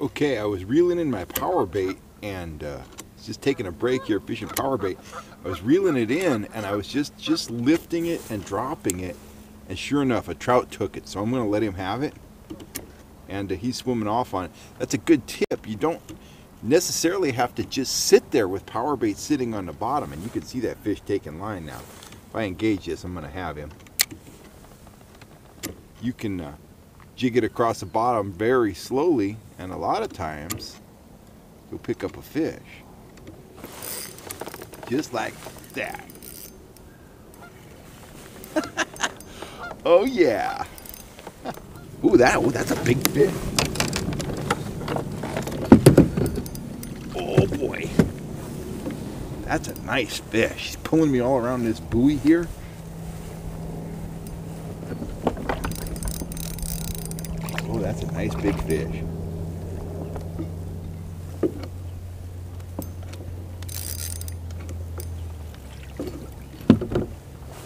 Okay, I was reeling in my power bait and just taking a break here fishing power bait. I was reeling it in and I was just lifting it and dropping it, and sure enough, a trout took it. So I'm going to let him have it, and he's swimming off on it. That's a good tip. You don't necessarily have to just sit there with power bait sitting on the bottom, and you can see that fish taking line now. If I engage this, I'm going to have him. You can jig it across the bottom very slowly, and a lot of times you'll pick up a fish just like that. Oh yeah. Ooh, that's a big fish. Oh boy, that's a nice fish. He's pulling me all around this buoy here. Oh, that's a nice big fish.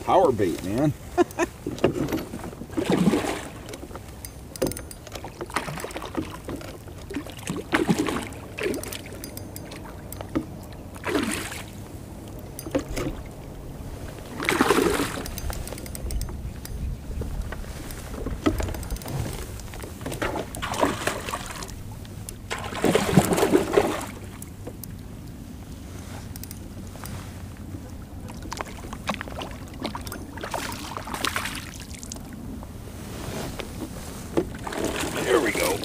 Power bait, man.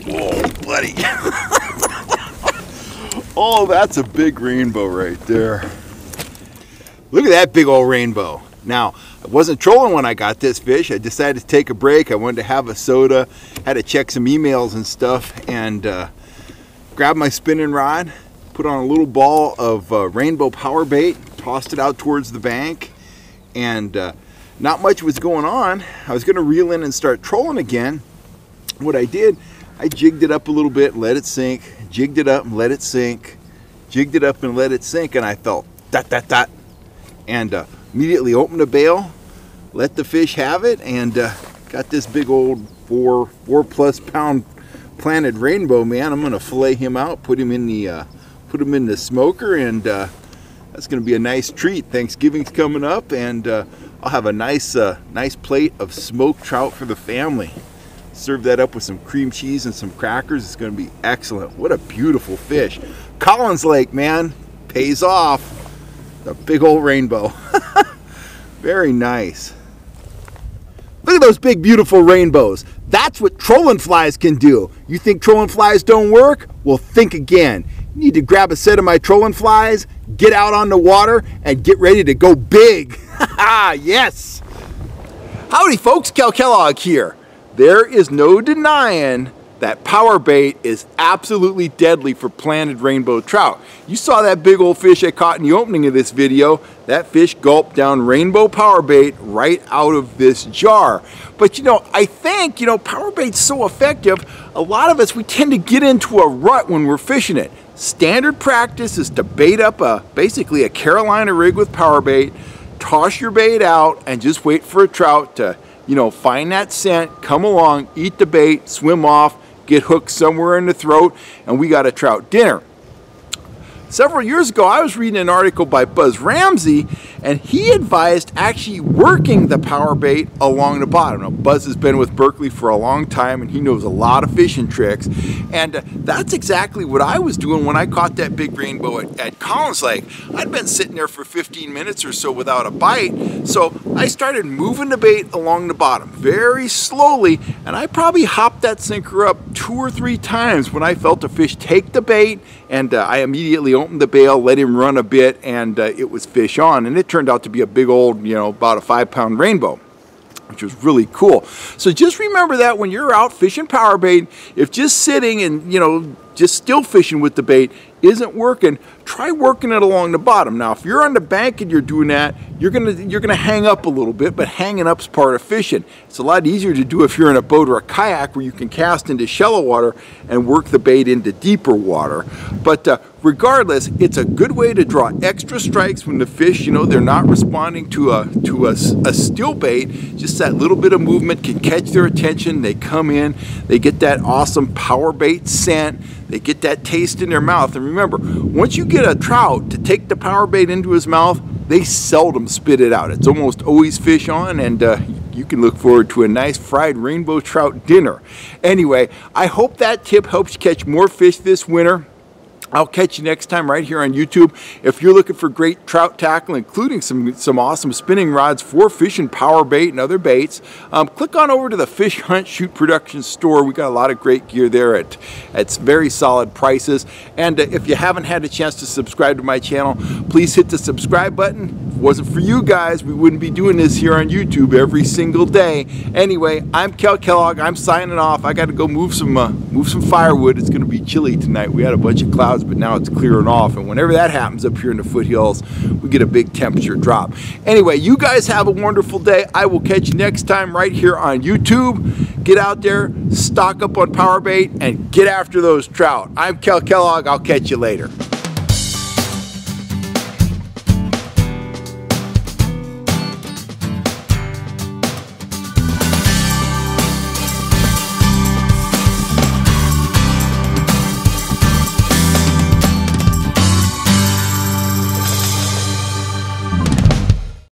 Whoa, buddy. Oh, that's a big rainbow right there. Look at that big old rainbow. Now, I wasn't trolling when I got this fish. I decided to take a break. I wanted to have a soda, had to check some emails and stuff, and grabbed my spinning rod, put on a little ball of rainbow power bait, tossed it out towards the bank, and not much was going on. I was going to reel in and start trolling again. What I did, I jigged it up a little bit, let it sink, jigged it up and let it sink, jigged it up and let it sink, and I felt dot, dot, dot, and immediately opened the bail, let the fish have it, and got this big old four plus pound planted rainbow, man. I'm gonna fillet him out, put him in the smoker, and that's gonna be a nice treat. Thanksgiving's coming up, and I'll have a nice plate of smoked trout for the family. Serve that up with some cream cheese and some crackers. It's going to be excellent. What a beautiful fish. Collins Lake, man, pays off. The big old rainbow. Very nice. Look at those big, beautiful rainbows. That's what trolling flies can do. You think trolling flies don't work? Well, think again. You need to grab a set of my trolling flies, get out on the water, and get ready to go big. Yes. Howdy, folks. Cal Kellogg here. There is no denying that power bait is absolutely deadly for planted rainbow trout. You saw that big old fish I caught in the opening of this video. That fish gulped down rainbow power bait right out of this jar. But I think, power bait's so effective, a lot of us, we tend to get into a rut when we're fishing it. Standard practice is to bait up basically a Carolina rig with power bait, toss your bait out, and just wait for a trout to find that scent, come along, eat the bait, swim off, get hooked somewhere in the throat, and we got a trout dinner. Several years ago, I was reading an article by Buzz Ramsey, and he advised actually working the power bait along the bottom. Now, Buzz has been with Berkeley for a long time, and he knows a lot of fishing tricks, and that's exactly what I was doing when I caught that big rainbow at Collins Lake. I'd been sitting there for 15 minutes or so without a bite, so I started moving the bait along the bottom very slowly, and I probably hopped that sinker up 2 or 3 times when I felt a fish take the bait, and I immediately opened the bail, let him run a bit, and it was fish on. And it turned out to be a big old, about a 5-pound rainbow, which was really cool. So just remember that when you're out fishing power bait, if just sitting and, just still fishing with the bait isn't working, try working it along the bottom. Now, if you're on the bank and you're doing that, you're gonna hang up a little bit, but hanging up's part of fishing. It's a lot easier to do if you're in a boat or a kayak where you can cast into shallow water and work the bait into deeper water. But regardless, it's a good way to draw extra strikes when the fish, you know, they're not responding to a steel bait. Just that little bit of movement can catch their attention. They come in, they get that awesome PowerBait scent, they get that taste in their mouth. And remember, once you get a trout to take the PowerBait into his mouth, they seldom spit it out. It's almost always fish on, and you can look forward to a nice fried rainbow trout dinner. Anyway, I hope that tip helps you catch more fish this winter. I'll catch you next time right here on YouTube. If you're looking for great trout tackle, including some awesome spinning rods for fishing PowerBait and other baits, click on over to the Fish Hunt Shoot Productions store. We got a lot of great gear there at very solid prices. And if you haven't had a chance to subscribe to my channel, please hit the subscribe button. If it wasn't for you guys, we wouldn't be doing this here on YouTube every single day. Anyway, I'm Kel Kellogg. I'm signing off. I got to go move some firewood. It's going to be chilly tonight. We had a bunch of clouds, but now it's clearing off, and whenever that happens up here in the foothills, we get a big temperature drop. Anyway, you guys have a wonderful day. I will catch you next time right here on YouTube. Get out there, stock up on PowerBait, and get after those trout. I'm Kel Kellogg. I'll catch you later.